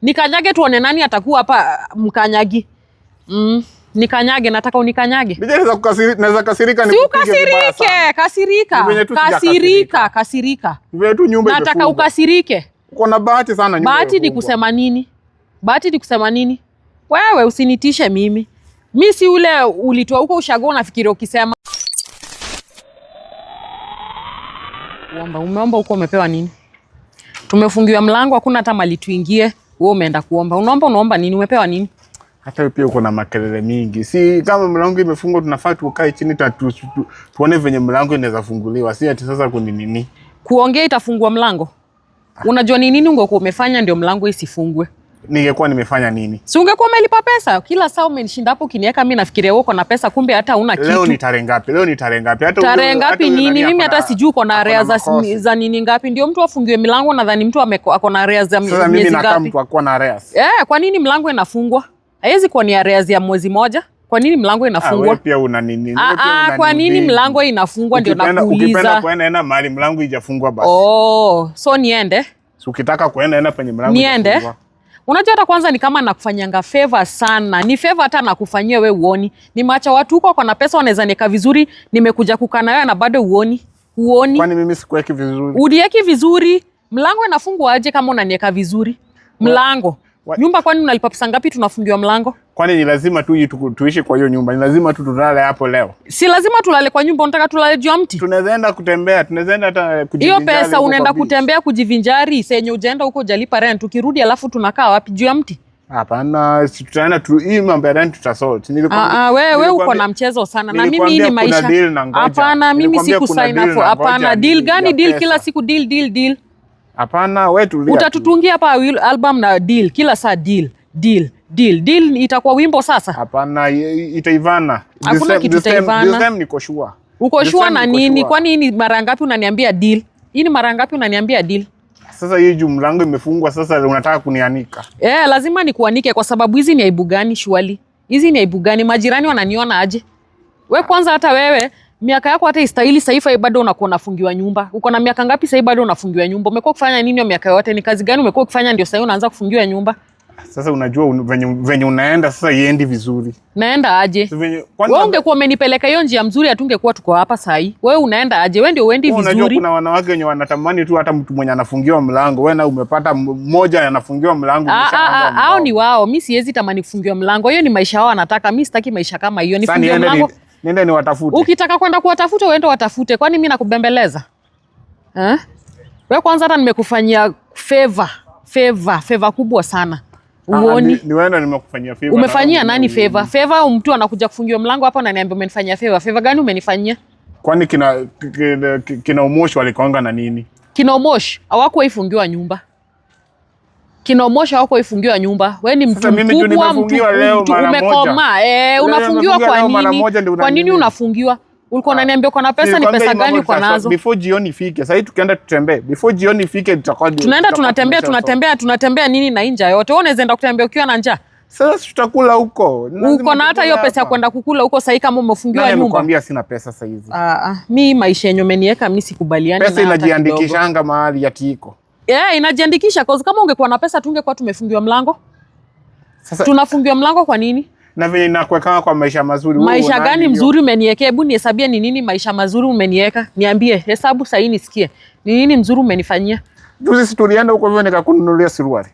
Nikanyage tuone nani atakuwa hapa mkanyagi. Nikanyage, nataka unikanyage. Naweza kasirika si ukasirike, kasirika. Nataka ukasirike. Uko na bahati sana nyumba. Bahati ni kusema nini? Bahati ni kusema nini? Wewe usinitishe mimi. Mimi si ule ulitoa huko ushago nafikiri ukisema. Umeomba huko umepewa nini? Tumefungiwa mlango hakuna hata mali tuingie. Wewe umeenda kuomba. Unaomba nini? Umepewa nini? Hata wewe pia uko na makelele mingi. Si kama mlango imefungwa tunafaa tukae chini tuone venye mlango inaweza funguliwa. Si ati sasa kuni nini? Kuongea itafungua mlango. Unajua ni nini ungekuwa umefanya ndio mlango isifungwe? Ningekuwa nimefanya nini? Si ungekuwa umelipa pesa. Kila saa umenishinda hapo ukiniweka mimi nafikiria uko na pesa kumbe hata huna kitu. Leo ni tarehe ngapi? Hata tarehe ngapi nini? Mimi hata sijui uko na area za nini ngapi. Ndio mtu afungiwe milango nadhani mtu ako na area za miezi ngapi. Sasa mimi nakaa mtu akuwa na areas. Kwa nini mlango inafungwa? Haiwezi kuwa ni areas ya mwezi moja. Kwa nini mlango inafungwa? Wewe pia una nini? Kwa nini mlango inafungwa ndio nakuuliza. Ukipenda kuenda mahali mlango haijafungwa basi. So niende? So ukitaka kuenda penye mlango niende? Unajua hata kwanza ni kama nakufanyanga favor sana. Ni favor hata nakufanyia wewe uoni. Nimeacha watu huko na pesa wanaweza nieka vizuri, nimekuja kukaa na wewe na bado uoni. Kwani mimi sikuweki vizuri? Ulieki vizuri. Mlango inafungwa aje kama unanieka vizuri? Mlango. Nyumba kwani unalipa pesa ngapi tunafungiwa mlango? Kwani ni lazima tuishi kwa hiyo nyumba? Ni lazima tulale hapo leo? Si lazima tulale kwa nyumba, unataka tulale juu ya mti? Tunaweza enda kutembea, tunaweza enda hata kujivinjari. Hiyo pesa unaenda kutembea kujivinjari, senye ujaenda huko jalipa rent, tukirudi alafu tunakaa wapi juu ya mti? Hapana, tutaenda hii mambo ya rent tutasort. Wewe uko na mchezo sana na mimi ni maisha. Hapana, mimi sikusign up. Hapana, deal gani deal kila siku deal. Hapana, wewe tulia. Utatutungia hapa album na deal kila saa deal. Itakuwa wimbo sasa? Hapana, itaivana. Hakuna kitu itaivana. This time niko sure. Uko sure na nini? Kwa nini mara ngapi unaniambia deal? Hii ni mara ngapi unaniambia deal? Sasa hii mlango imefungwa sasa unataka kunianika? Lazima nikuanike kwa sababu hizi ni aibu gani shwali? Hizi ni aibu gani? Majirani wananiona aje? Wewe kwanza hata wewe miaka yako hata istahili saifa bado unakuwa unafungiwa nyumba. Uko na miaka ngapi sasa bado unafungiwa nyumba? Umekuwa kufanya nini hiyo miaka yote? Ni kazi gani umekuwa ukifanya ndio sasa unaanza kufungiwa nyumba? Sasa unajua venye unaenda sasa iendi vizuri. Naenda aje? Wewe ungekuwa umenipeleka hiyo njia mzuri hatungekuwa tuko hapa sasa hii. Wewe unaenda aje? Wewe ndio uendi vizuri. Unajua kuna wanawake wenye wanatamani tu hata mtu mwenye anafungiwa mlango. Wewe na umepata mmoja anafungiwa mlango hao ni wao. Mimi siwezi tamani kufungiwa mlango. Hiyo ni maisha wao wanataka. Mimi sitaki maisha kama hiyo. Nifungiwe mlango. Nenda niwatafute. Ukitaka kwenda kuwatafuta uende watafute. Kwani mimi nakubembeleza? Wewe kwanza hata nimekufanyia favor kubwa sana. Uoni? Ni wewe nimekufanyia favor. Umefanyia nani favor? Favor mtu anakuja kufungiwa mlango hapa na niambia umenifanyia favor. Favor gani umenifanyia? Kwani kina Umoshi walikoanga na nini? Kina Umoshi hawakuwa ifungiwa nyumba. Kina Umoshi hawakuwa ifungiwa nyumba. Wewe ni mtu mkubwa, mtu umekoma. Unafungiwa kwa nini? Kwa nini unafungiwa? Ulikuwa unaniambia uko na pesa, ni pesa gani uko nazo? Before jioni ifike. Sasa tukienda tutembee. Before jioni ifike tutakuwa tunaenda tunatembea nini na inja yote. Wewe unaweza enda kutembea ukiwa na njaa? Sasa tutakula huko. Uko na hata hiyo pesa ya kwenda kukula huko sasa kama umefungiwa nyumba? Nimekwambia sina pesa sasa hizi. Mimi maisha yenyewe umeniweka mimi sikubaliani na. Pesa inajiandikishanga mahali ya tiko. Inajiandikisha kwa kama ungekuwa na pesa tungekuwa tumefungiwa mlango. Sasa tunafungiwa mlango kwa nini? Na vile nakuweka kwa maisha mazuri. Maisha gani mzuri umeniwekea? Hebu nihesabie ni nini maisha mazuri umeniweka. Niambie, hesabu sasa nisikie. Ni nini mzuri umenifanyia? Juzi tulienda huko hivyo nikakununulia suruali.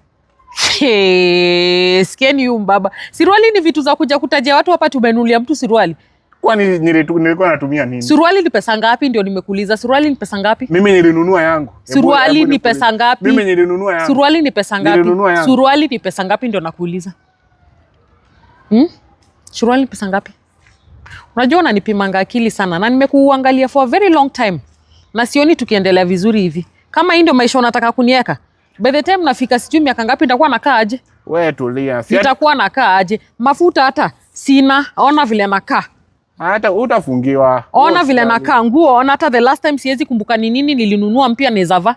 Sikieni huyu mbaba. Suruali ni vitu za kuja kutajia watu hapa tumenunulia mtu suruali. Kwani nilikuwa natumia nini? Suruali ni pesa ngapi ndio nimekuuliza? Suruali ni pesa ngapi? Mimi nilinunua yangu. Suruali ni pesa ngapi? Mimi nilinunua yangu. Suruali ni pesa ngapi? Suruali ni pesa ngapi ndio nakuuliza? Suruali ni pesa ngapi? Unajua unanipimanga akili sana na nimekuangalia for a very long time. Na sioni tukiendelea vizuri hivi. Kama hii ndio maisha unataka kuniweka. By the time nafika sijui miaka ngapi nitakuwa nakaa aje? Wewe tulia. Nitakuwa nakaa aje? Mafuta hata sina. Ona vile nakaa. Hata utafungiwa. Ona vile nakaa, nguo ona hata the last time siwezi kumbuka ni nini nilinunua mpya nezava.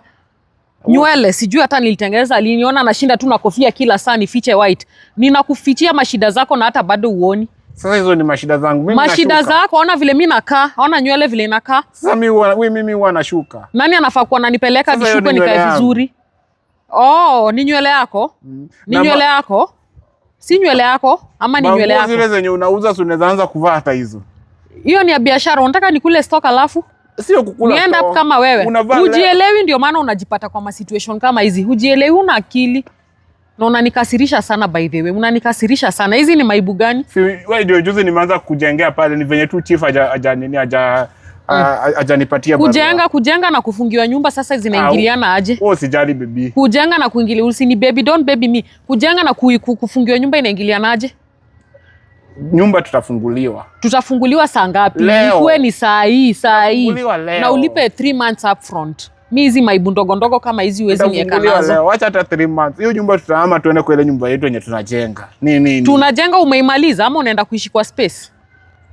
Nywele sijui hata nilitengeneza aliniona nashinda tu na kofia kila saa nifiche white. Ninakufichia mashida zako na hata bado uoni. Sasa hizo ni mashida zangu. Mimi mashida zako, ona vile mimi nakaa, ona nywele vile inakaa. Sasa mimi huwa nashuka. Nani anafaa kuwa ananipeleka vishuko nikae vizuri? Oh, ni nywele yako? Ni nywele yako? Si nywele yako ama ni nywele yako? Zile zenye unauza unaweza anza kuvaa hata hizo. Hiyo ni ya biashara. Unataka nikule stock alafu? Sio kukula stock. Nienda kama wewe. Hujielewi ndio maana unajipata kwa situation kama hizi. Hujielewi, una akili. Na unanikasirisha sana by the way. Unanikasirisha sana. Hizi ni maibu gani? Si wewe ndio juzi nimeanza kujengea pale, ni venye tu chief hajanipatia barua. Kujenga na kufungiwa nyumba sasa zinaingiliana aje? Wewe usijali baby. Kujenga na kuingilia, usini baby, don't baby me. Kujenga na kufungiwa nyumba inaingiliana aje? Nyumba tutafunguliwa. Tutafunguliwa saa ngapi? Ikuwe ni saa hii. Na ulipe 3 months up front. Mimi hizi maibu ndogo ndogo kama hizi huwezi niweka nazo. Acha hata 3 months. Hiyo nyumba tutahama tuende kwa ile nyumba yetu yenye tunajenga. Nini? Tunajenga, umeimaliza ama unaenda kuishi kwa space?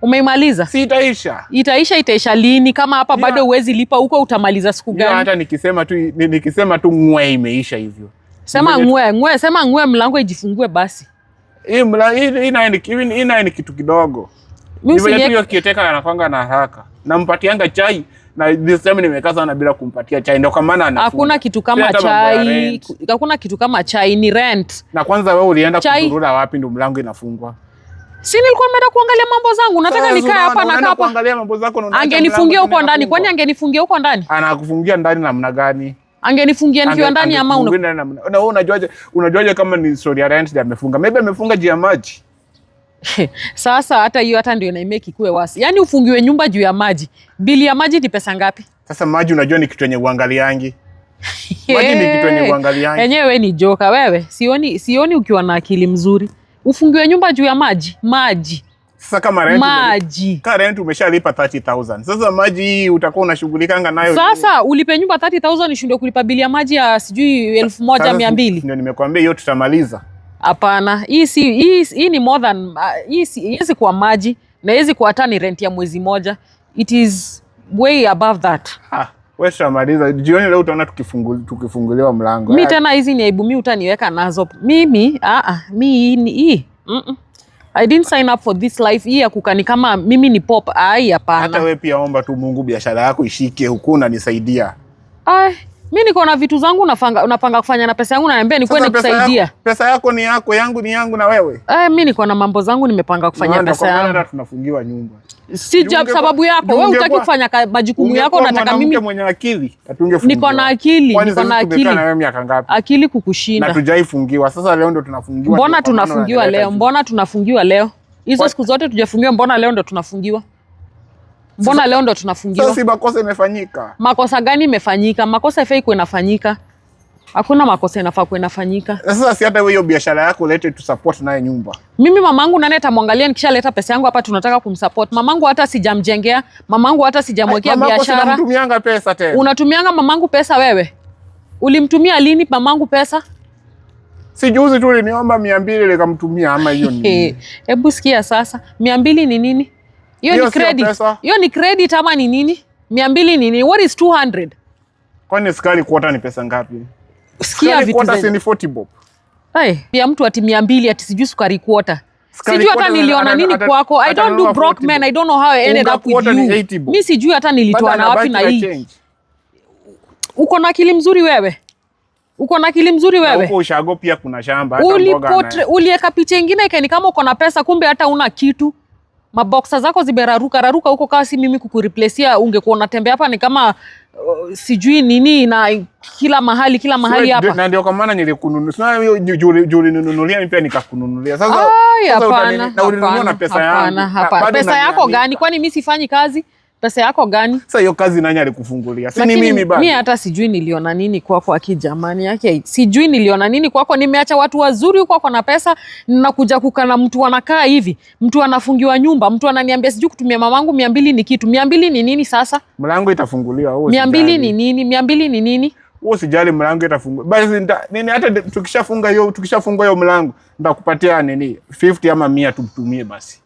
Umeimaliza? Si itaisha. Itaisha lini? Kama hapa bado huwezi lipa huko utamaliza siku gani? Hata nikisema tu ngwe imeisha hivyo. Sema ngwe mlango ijifungue basi. Hii ni kitu kidogo. Mimi hiyo kieteka anakwanga na haraka. Nampatianga chai na this time nimekaa sana bila kumpatia chai, ndio kwa maana anafunga. Hakuna kitu kama chai. Hakuna kitu kama chai, ni rent. Na kwanza wewe ulienda kuzurura wapi ndio mlango inafungwa? Si nilikuwa nimeenda kuangalia mambo zangu. Nataka nikae hapa na hapa. Kuangalia mambo zako na angenifungia huko ndani. Kwani angenifungia huko ndani? Anakufungia ndani namna gani? Angenifungia nikiwa ndani ama na wewe unajuaje kama ni story ya rent ndio amefunga? Maybe amefunga juu ya maji. Sasa hata hiyo hata ndio inaimeki kuwe wasi. Yaani ufungiwe nyumba juu ya maji. Bili ya maji ni pesa ngapi? Sasa maji unajua ni kitu yenye uangaliangi. Maji ni kitu yenye uangaliangi. Yenyewe ni joka wewe. Sioni ukiwa na akili mzuri. Ufungiwe nyumba juu ya maji. Sasa kama rent umeshalipa 30,000. Sasa maji hii utakuwa unashughulikanga nayo. Sasa ulipe nyumba 30,000 ushindwe kulipa bili ya maji ya sijui 1,200. Ndio nimekwambia hiyo tutamaliza. Hapana, hii ni more than hii kwa maji na hizi kwa hata ni rent ya mwezi moja. It is way above that. Wewe tutamaliza. Jioni leo utaona tukifunguliwa mlango. Mimi tena hizi ni aibu, mimi utaniweka nazo. Mimi I didn't sign up for this life hii ya kukani kama mimi ni pop. Hapana. Hata wewe pia omba tu Mungu biashara yako ishike huku na nisaidia. Mimi niko na vitu zangu unapanga kufanya na pesa yangu na niambia nikuwe nikusaidia. Pesa yako ni yako, yangu ni yangu na wewe. Mimi niko na mambo zangu nimepanga kufanya pesa yangu. Ndio tunafungiwa nyumba. Si sababu yako. Wewe hutaki kufanya majukumu yako, nataka mimi mwenye akili atungefungiwa. Niko na akili. Na wewe miaka ngapi? Akili kukushinda. Na tujaifungiwa. Sasa leo ndo tunafungiwa. Mbona tunafungiwa leo? Hizo siku zote tujafungiwa, mbona leo ndo tunafungiwa? Mbona leo ndo tunafungiwa? Sasa si makosa imefanyika. Makosa gani imefanyika? Makosa ifai kuwe inafanyika. Hakuna makosa inafaa kuwe inafanyika. Sasa si hata wewe hiyo biashara yako lete tu support naye nyumba. Mimi mamangu nani atamwangalia nikishaleta pesa yangu hapa tunataka kumsupport. Mamangu hata sijamjengea, mamangu hata sijamwekea biashara. Unatumianga pesa tena. Unatumianga mamangu pesa wewe? Ulimtumia lini mamangu pesa? Si juzi tu uliniomba 200 nikamtumia ama hiyo ni. Hebu sikia sasa. 200 ni nini? Hiyo ni credit. Hiyo ni credit ama ni nini? 200 ni nini? What is 200? Kwani sukari kwota ni pesa ngapi? Sikia vitu kwota si ni 40 bob. Ya mtu ati 200 ati sijui sukari kwota. Sijui hata niliona nini kwako. I don't do broke men. I don't know how I ended up with you. Mimi sijui hata nilitoa na wapi na hii. Uko na akili mzuri wewe? Uko na akili mzuri wewe? Huko ushago pia kuna shamba hata mboga. Ulieka picha nyingine ikani kama uko na pesa kumbe hata una kitu. Maboxa zako ziberaruka huko kasi mimi kukureplaceia ungekuwa unatembea hapa ni kama sijui nini na kila mahali hapa. Na ndio kwa maana nilikununulia. Sina hiyo juli ninunulia mimi pia nikakununulia. Sasa hapana. Na ulinunua na pesa yangu. Hapana. Pesa yako gani? Kwani mimi sifanyi kazi? Pesa yako gani? Sasa hiyo kazi nani alikufungulia? Si ni mimi bado. Mimi hata sijui niliona nini kwako akijamani yake. Sijui niliona nini kwako. Nimeacha watu wazuri huko kwa na pesa na kuja kukana mtu anakaa hivi. Mtu anafungiwa nyumba, mtu ananiambia sijui kutumia mamangu 200 ni kitu. 200 ni nini sasa? Mlango itafunguliwa wewe. 200 ni nini? 200 ni nini? Wewe usijali mlango itafunguliwa. Basi nini hata tukishafunga hiyo mlango nitakupatia nini? 50 ama 100 tutumie basi.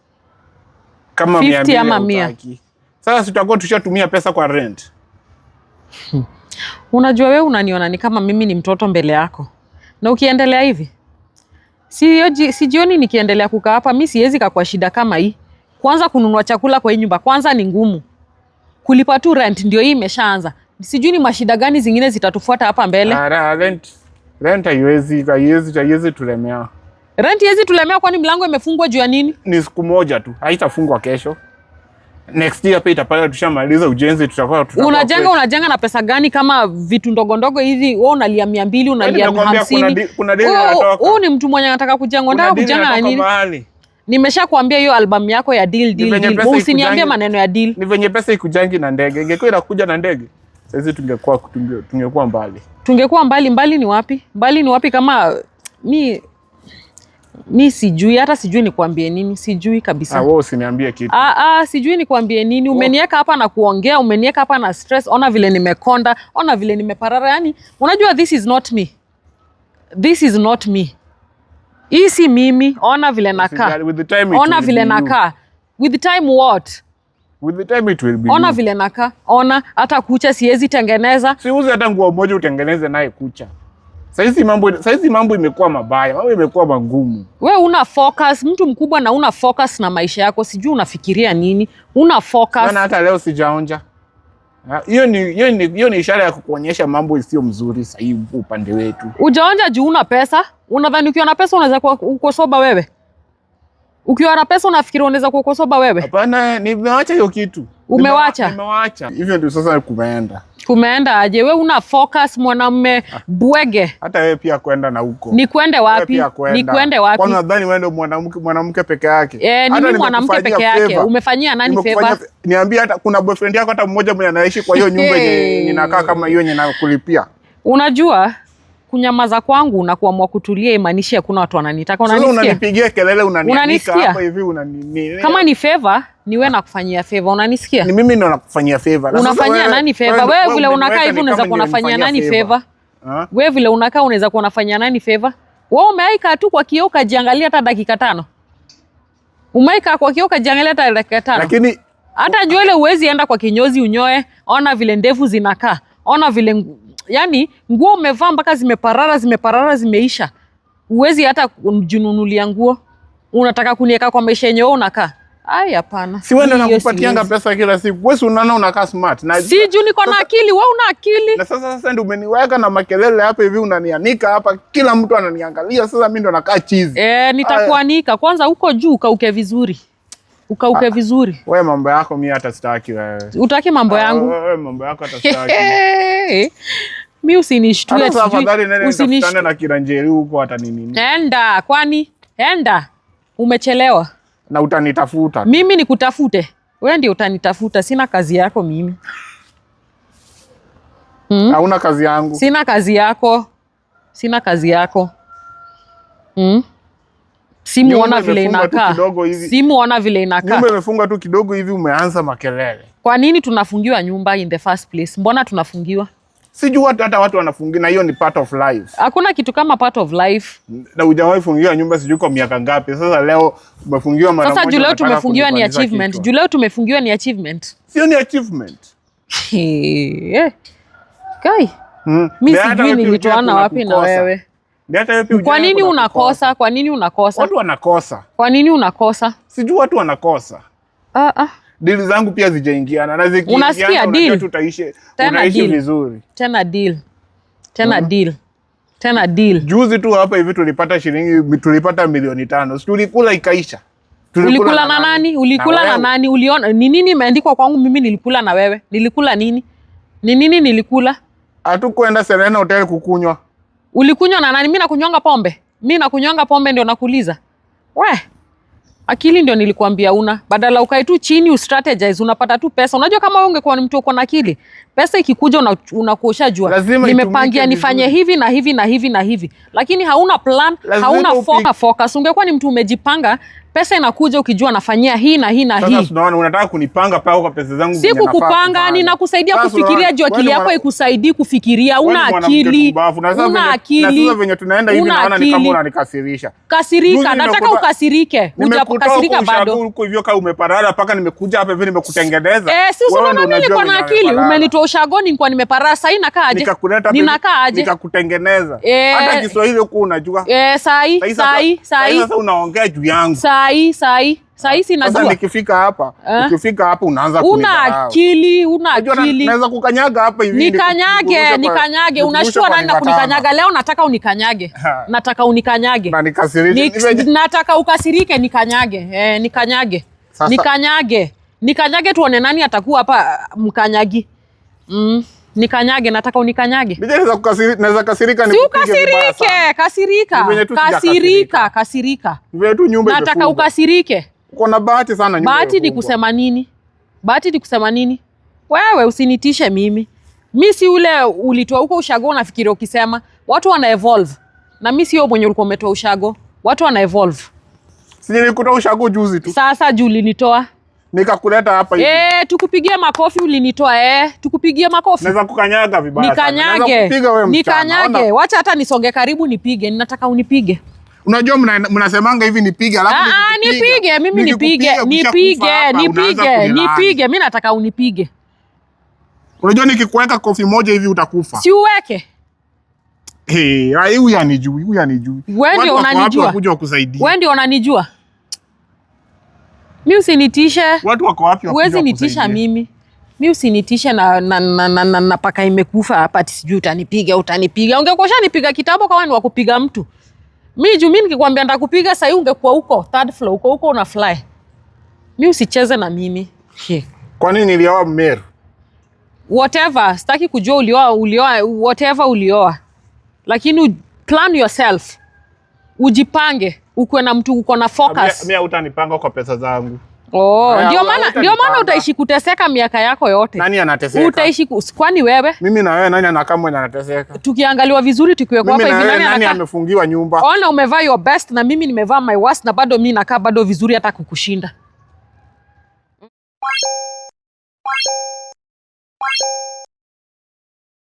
Kama 50 ama 100. Sasa tutakuwa tushatumia pesa kwa rent. Unajua wewe unaniona ni kama mimi ni mtoto mbele yako. Na ukiendelea hivi. Sijioni nikiendelea kukaa hapa mimi siwezi kwa shida kama hii. Kwanza kununua chakula kwa hii nyumba kwanza ni ngumu. Kulipa tu rent ndio hii imeshaanza. Sijui ni mashida gani zingine zitatufuata hapa mbele. Rent haiwezi tulemea. Rent haiwezi tulemea kwani mlango imefungwa juu ya nini? Ni siku moja tu. Haitafungwa kesho. Next year pia itapata tushamaliza ujenzi tutakuwa unajenga na pesa gani kama vitu ndogo ndogo hivi wewe unalia 200 unalia 50. Kuna deni anatoka. Wewe ni mtu mwenye anataka kujenga na nini? Nimeshakwambia hiyo album yako ya deal. Usiniambie maneno ya deal. Ni venye pesa ikujangi na ndege. Ingekuwa inakuja na ndege. Sasa tungekuwa mbali. Tungekuwa mbali ni wapi? Mbali ni wapi kama mi sijui hata sijui nikwambie nini, sijui kabisa. Wewe usiniambie kitu. Sijui nikwambie nini. Umeniweka hapa na kuongea, umeniweka hapa na stress. Ona vile nimekonda, ona vile nimeparara. Yani unajua this is not me. This is not me. Hii si mimi. Ona vile nakaa. Ona vile nakaa. With the time what? With the time it will be. Ona vile nakaa. Ona hata kucha siwezi tengeneza. Siuzi hata nguo moja utengeneze naye kucha. Saizi mambo imekuwa mabaya, mambo imekuwa magumu. Wewe una focus, mtu mkubwa na una focus na maisha yako, sijui unafikiria nini? Una focus. Maana hata leo sijaonja. Hiyo ni ishara ya kukuonyesha mambo sio mzuri sasa hivi upande wetu. Ujaonja juu una pesa? Unadhani ukiwa na pesa unaweza kuwa uko soba wewe? Ukiwa na pesa unafikiri unaweza kuwa uko soba wewe? Hapana, nimewacha hiyo kitu. Umewacha? Nimewacha. Hivyo ndio sasa kumeenda. Kumeenda aje? Wewe una focus mwanamume bwege. Hata wewe pia kwenda na huko. Ni kwende wapi? Ni kwende wapi? Kwa nadhani wewe ndio mwanamke peke yake. Ni mimi mwanamke peke yake. Umefanyia nani favor? Niambie hata kuna boyfriend yako hata mmoja mwenye anaishi kwa hiyo nyumba yenye ninakaa kama hiyo yenye nakulipia. Unajua kunyamaza kwangu na kuamua kutulia imaanisha kuna watu wananitaka. Unanisikia? Sasa unanipigia kelele unanianika hapa hivi unanini. Kama ni favor ni wewe nakufanyia favor, unanisikia? Ni mimi ndo nakufanyia favor. Unafanyia nani favor? Wewe vile unakaa hivi unaweza kuwa unafanyia nani favor? Wewe vile unakaa unaweza kuwa unafanyia nani favor? Wewe umeaika tu kwa kioo ukajiangalia hata dakika 5. Umeaika kwa kioo ukajiangalia hata dakika 5. Lakini hata nywele huwezi enda kwa kinyozi unyoe. Ona vile ndevu zinakaa. Ona vile yani nguo umevaa mpaka zimeparara zimeisha. Huwezi hata kujinunulia nguo. Unataka kuniweka kwa maisha yenyewe unakaa. Ai hapana. Si wewe nakupatianga pesa kila siku. Wewe unaona unakaa smart. Na si juu niko na akili, wewe una akili. Na sasa ndio umeniweka na makelele hapa hivi unanianika hapa. Kila mtu ananiangalia. Sasa mimi ndo nakaa chizi. Nitakuanika. Kwanza huko juu ukauke vizuri. Ukauke vizuri. Wewe mambo yako mimi hata sitaki wewe. Utaki mambo yangu? Wewe mambo yako hata sitaki. Mimi usinishtue sijui. Afadhali nene nikutane na Kiranjeri huko hata nini. Enda, kwani? Enda. Umechelewa. Na utanitafuta. Mimi nikutafute. Wewe ndio utanitafuta, sina kazi yako mimi. Hauna kazi yangu. Sina kazi yako. Sina kazi yako. Simuona vile inakaa. Simuona vile inakaa. Nyumba imefunga tu kidogo hivi umeanza makelele. Kwa nini tunafungiwa nyumba in the first place? Mbona tunafungiwa? Sijui hata watu wanafungiwa na hiyo ni part of life. Hakuna kitu kama part of life. Na hujawahi fungiwa nyumba sijui kwa miaka ngapi. Sasa leo umefungiwa mara moja. Sasa juu leo tumefungiwa ni achievement. Juu leo tumefungiwa ni achievement. Sio ni achievement. Kai. Mimi sijui nilitoana wapi na wewe. Kwa nini unakosa? Kwa nini unakosa? Watu wanakosa. Kwa nini unakosa? Sijui watu wanakosa. Deal zangu pia zijaingiana na zikiingiana unasikia deal tutaishi vizuri. Tena deal. Tena deal. Tena deal. Juzi tu hapa hivi tulipata milioni 5. Si tulikula ikaisha. Ulikula na nani? Ulikula na nani? Uliona ni nini imeandikwa kwangu mimi nilikula na wewe? Nilikula nini? Ni nini nilikula? Hatukwenda Serena Hotel kukunywa. Ulikunywa na nani? Mimi nakunywanga pombe. Mimi nakunywanga pombe ndio nakuuliza. Akili ndio nilikuambia una. Badala ukae tu chini ustrategize unapata tu pesa. Unajua kama wewe ungekuwa ni mtu uko na akili, pesa ikikuja unakuosha jua. Nimepangia nifanye hivi na hivi na hivi na hivi. Lakini hauna plan, hauna focus. Ungekuwa ni mtu umejipanga, pesa inakuja ukijua nafanyia hii na hii na hii. Sasa tunaona unataka kunipanga pao kwa pesa zangu. Si kukupanga, ninakusaidia kufikiria juu akili yako ikusaidii kufikiria. Una akili. Una akili. Na sasa venye tunaenda hivi naona ni kama unanikasirisha. Kasirika, nataka ukasirike. Hujapokasirika bado. Huko hivyo kama umeparara paka nimekuja hapa hivi nimekutengeneza. Si unaona mimi niko na akili. Umenitoa ushagoni nilikuwa nimeparara, sasa inakaa aje? Ninakaa aje? Nikakutengeneza. Hata Kiswahili huko unajua. Sai. Sasa unaongea juu yangu. Saa hii sinajua. Sasa nikifika hapa, ukifika hapa unaanza kunidharau. Una akili. Naweza kukanyaga hapa hivi. Nikanyage. Unashtua nani na kunikanyaga? Leo nataka unikanyage. Nataka unikanyage. Na nikasirike. Nataka ukasirike nikanyage. Nikanyage tuone nani atakuwa hapa mkanyagi. Nikanyage, nataka unikanyage. Naweza kasirika kasirika. Nataka ukasirike. Uko na bahati sana nyumba. Bahati ni kusema nini? Wewe usinitishe mimi. Mimi si ule ulitoa huko ushago unafikiri ukisema. Watu wana evolve. Na mimi sio mwenye ulikuwa umetoa ushago. Watu wana evolve. Si nilikutoa ushago juzi tu. Sasa juu ulinitoa. Nikakuleta hapa hivi. Tukupigie makofi ulinitoa. Tukupigie makofi. Naweza kukanyaga vibaya. Nikanyage. Wacha hata nisonge karibu nipige. Ninataka unipige. Unajua mnasemanga hivi nipige alafu nipige. Mimi nipige. Mimi nataka unipige. Unajua nikikuweka kofi moja hivi utakufa. Si uweke. Huyu anijui. Wewe ndio unanijua. Wewe ndio unanijua. Mimi usinitishe. Watu wako wapi? Huwezi nitisha mimi. Mimi usinitishe na paka imekufa hapa ati sijui utanipiga. Ungekosha nipiga kitambo kama ni wa kupiga mtu. Mimi nikikwambia nitakupiga sasa hivi ungekuwa huko third floor, huko una fly. Mimi usicheze na mimi. Kwa nini nilioa Mmeru? Whatever, sitaki kujua ulioa whatever ulioa. Lakini plan yourself. Ujipange, ukuwe na mtu uko na focus. Mimi utanipanga kwa pesa zangu. Ndio maana utaishi kuteseka miaka yako yote. Nani anateseka? Utaishi kwani wewe? Mimi na wewe nani anakaa mwenye anateseka? Tukiangaliwa vizuri tukiwekwa hapa hivi nani amefungiwa nyumba? Ona umevaa your best na mimi nimevaa my worst na bado mimi nakaa bado vizuri hata kukushinda.